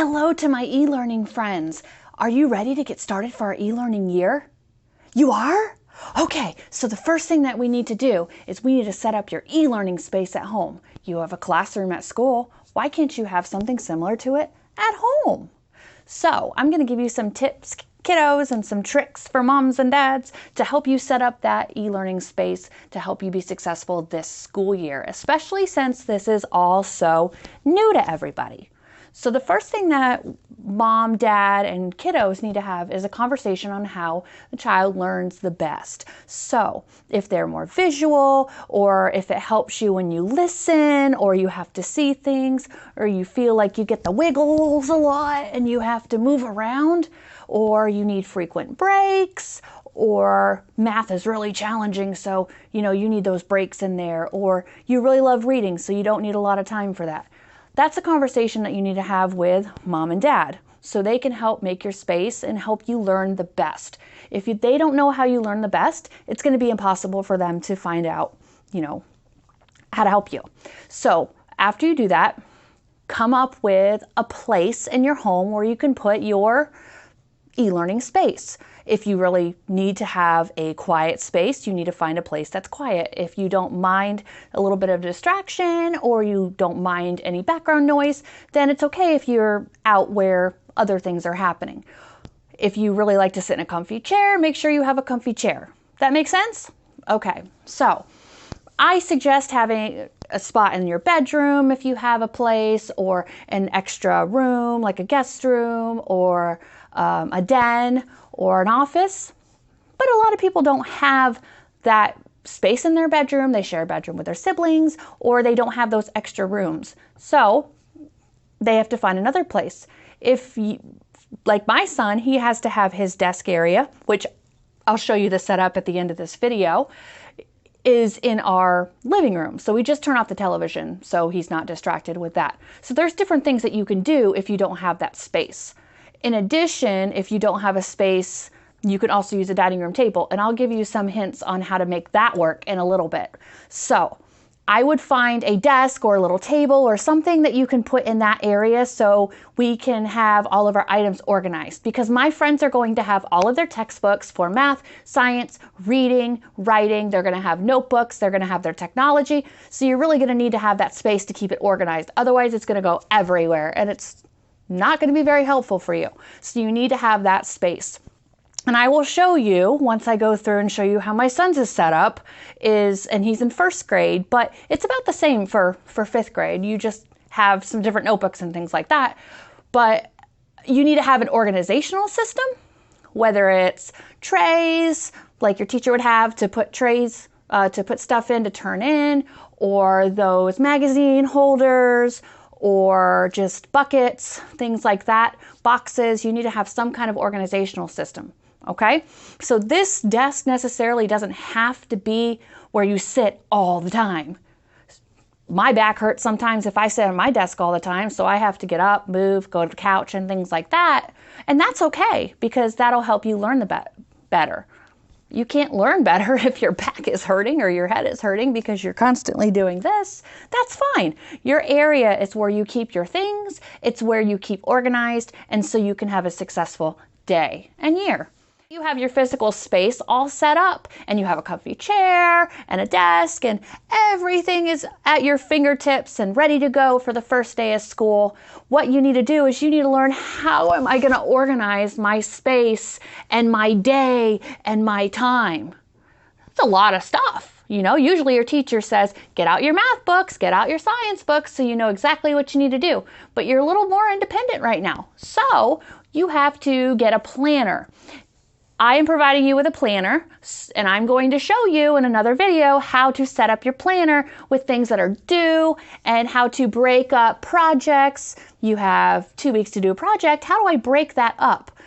Hello to my e-learning friends. Are you ready to get started for our e-learning year? You are? Okay, so the first thing that we need to do is we need to set up your e-learning space at home. You have a classroom at school. Why can't you have something similar to it at home? So I'm going to give you some tips, kiddos, and some tricks for moms and dads to help you set up that e-learning space to help you be successful this school year, especially since this is all so new to everybody. So the first thing that mom, dad, and kiddos need to have is a conversation on how the child learns the best. So if they're more visual, or if it helps you when you listen, or you have to see things, or you feel like you get the wiggles a lot and you have to move around, or you need frequent breaks, or math is really challenging, so you need those breaks in there, or you really love reading, so you don't need a lot of time for that. That's a conversation that you need to have with mom and dad so they can help make your space and help you learn the best. If they don't know how you learn the best, it's going to be impossible for them to find out, how to help you. So after you do that, come up with a place in your home where you can put your e-learning space. If you really need to have a quiet space, you need to find a place that's quiet. If you don't mind a little bit of distraction or you don't mind any background noise, then it's okay if you're out where other things are happening. If you really like to sit in a comfy chair, make sure you have a comfy chair. That makes sense? Okay, so I suggest having a spot in your bedroom if you have a place, or an extra room like a guest room or a den or an office. But a lot of people don't have that space in their bedroom. They share a bedroom with their siblings, or they don't have those extra rooms. So they have to find another place. Like my son, he has to have his desk area, which I'll show you the setup at the end of this video, is in our living room. So we just turn off the television so he's not distracted with that. So there's different things that you can do if you don't have that space. In addition, if you don't have a space, you can also use a dining room table, and I'll give you some hints on how to make that work in a little bit. So I would find a desk or a little table or something that you can put in that area so we can have all of our items organized, because my friends are going to have all of their textbooks for math, science, reading, writing. They're going to have notebooks. They're going to have their technology. So you're really going to need to have that space to keep it organized. Otherwise, it's going to go everywhere, and it's not going to be very helpful for you. So you need to have that space. And I will show you, once I go through and show you how my son's is set up, and he's in first grade, but it's about the same for fifth grade. You just have some different notebooks and things like that. But you need to have an organizational system, whether it's trays, like your teacher would have to put trays, to put stuff in to turn in, or those magazine holders, or just buckets, things like that, boxes. You need to have some kind of organizational system, okay? So this desk necessarily doesn't have to be where you sit all the time. My back hurts sometimes if I sit at my desk all the time, so I have to get up, move, go to the couch, and things like that. And that's okay, because that'll help you learn better. You can't learn better if your back is hurting or your head is hurting because you're constantly doing this. That's fine. Your area is where you keep your things. It's where you keep organized, and so you can have a successful day and year. You have your physical space all set up, and you have a comfy chair and a desk, and everything is at your fingertips and ready to go for the first day of school. What you need to do is you need to learn, how am I going to organize my space and my day and my time? It's a lot of stuff. Usually your teacher says, get out your math books, get out your science books, so you know exactly what you need to do. But you're a little more independent right now. So you have to get a planner. I am providing you with a planner, and I'm going to show you in another video how to set up your planner with things that are due and how to break up projects. You have 2 weeks to do a project. How do I break that up?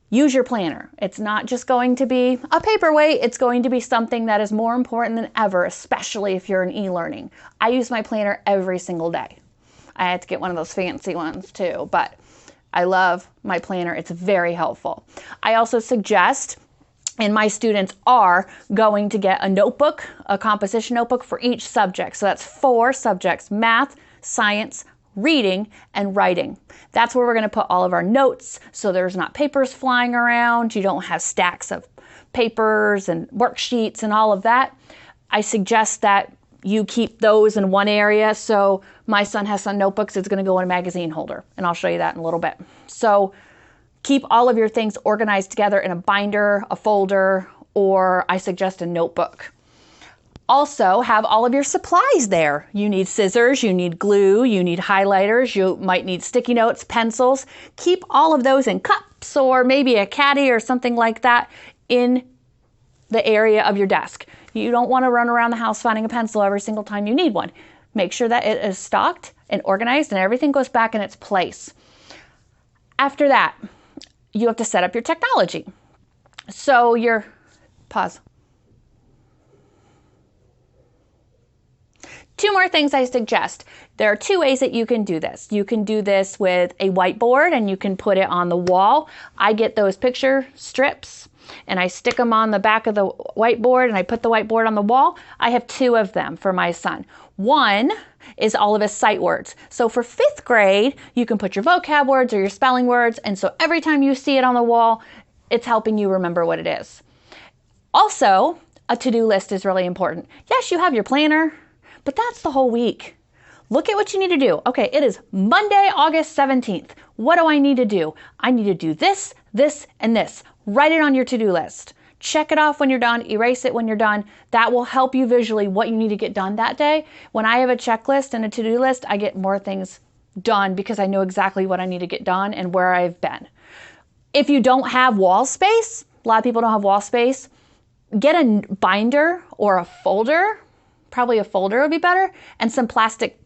Use your planner. It's not just going to be a paperweight. It's going to be something that is more important than ever, especially if you're in e-learning. I use my planner every single day. I had to get one of those fancy ones too, but I love my planner. It's very helpful. I also suggest, and my students are going to get a notebook, a composition notebook for each subject. So that's 4 subjects: math, science, reading, and writing. That's where we're going to put all of our notes, so there's not papers flying around. You don't have stacks of papers and worksheets and all of that. I suggest that you keep those in one area. So my son has some notebooks. It's going to go in a magazine holder, and I'll show you that in a little bit. So keep all of your things organized together in a binder, a folder, or I suggest a notebook. Also, have all of your supplies there. You need scissors, you need glue, you need highlighters, you might need sticky notes, pencils. Keep all of those in cups or maybe a caddy or something like that in the area of your desk. You don't want to run around the house finding a pencil every single time you need one. Make sure that it is stocked and organized and everything goes back in its place. After that, you have to set up your technology. So pause. Two more things I suggest. There are two ways that you can do this. You can do this with a whiteboard and you can put it on the wall. I get those picture strips and I stick them on the back of the whiteboard and I put the whiteboard on the wall. I have two of them for my son. One is all of his sight words. So for 5th grade, you can put your vocab words or your spelling words, and so every time you see it on the wall, it's helping you remember what it is. Also, a to-do list is really important. Yes, you have your planner, but that's the whole week. Look at what you need to do. Okay, it is Monday, August 17th. What do I need to do? I need to do this, this, and this. Write it on your to-do list. Check it off when you're done, erase it when you're done. That will help you visually what you need to get done that day. When I have a checklist and a to-do list, I get more things done because I know exactly what I need to get done and where I've been. If you don't have wall space, a lot of people don't have wall space, get a binder or a folder, probably a folder would be better, and some plastic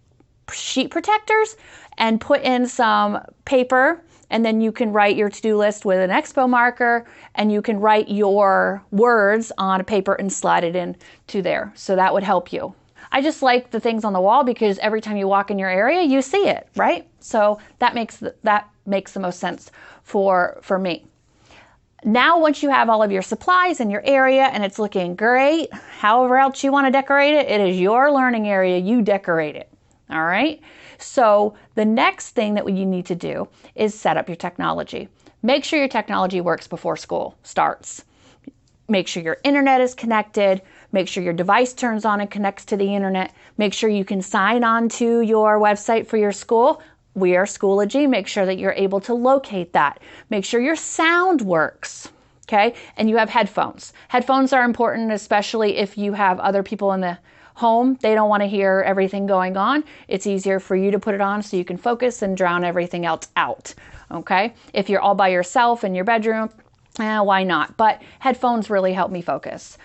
sheet protectors, and put in some paper, and then you can write your to-do list with an Expo marker, and you can write your words on a paper and slide it in to there. So that would help you. I just like the things on the wall because every time you walk in your area, you see it, right? So that makes the most sense for me. Now, once you have all of your supplies in your area and it's looking great, however else you want to decorate it, it is your learning area. You decorate it. All right. So the next thing that you need to do is set up your technology. Make sure your technology works before school starts. Make sure your internet is connected. Make sure your device turns on and connects to the internet. Make sure you can sign on to your website for your school. We are Schoology. Make sure that you're able to locate that. Make sure your sound works. Okay. And you have headphones. Headphones are important, especially if you have other people in the home. They don't want to hear everything going on. It's easier for you to put it on so you can focus and drown everything else out. Okay. If you're all by yourself in your bedroom, why not? But headphones really help me focus.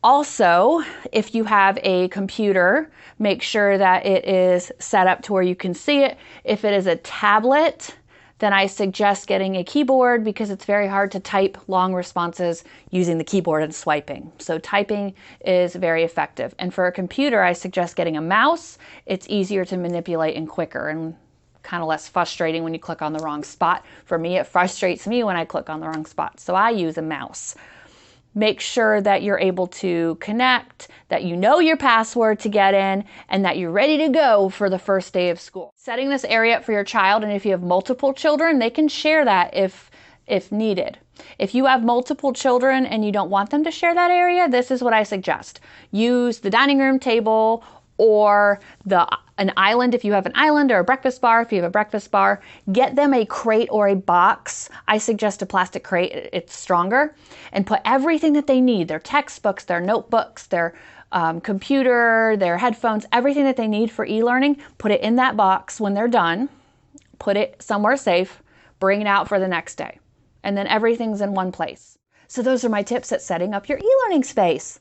Also, if you have a computer, make sure that it is set up to where you can see it. If it is a tablet, then I suggest getting a keyboard because it's very hard to type long responses using the keyboard and swiping. So typing is very effective. And for a computer, I suggest getting a mouse. It's easier to manipulate and quicker and kind of less frustrating when you click on the wrong spot. For me, it frustrates me when I click on the wrong spot. So I use a mouse. Make sure that you're able to connect, that you know your password to get in, and that you're ready to go for the first day of school. Setting this area up for your child, and if you have multiple children, they can share that if needed. If you have multiple children and you don't want them to share that area, this is what I suggest. Use the dining room table or an island if you have an island, or a breakfast bar if you have a breakfast bar. Get them a crate or a box. I suggest a plastic crate, it's stronger, and put everything that they need, their textbooks, their notebooks, their computer, their headphones, everything that they need for e-learning, put it in that box when they're done, put it somewhere safe, bring it out for the next day, and then everything's in one place. So those are my tips at setting up your e-learning space.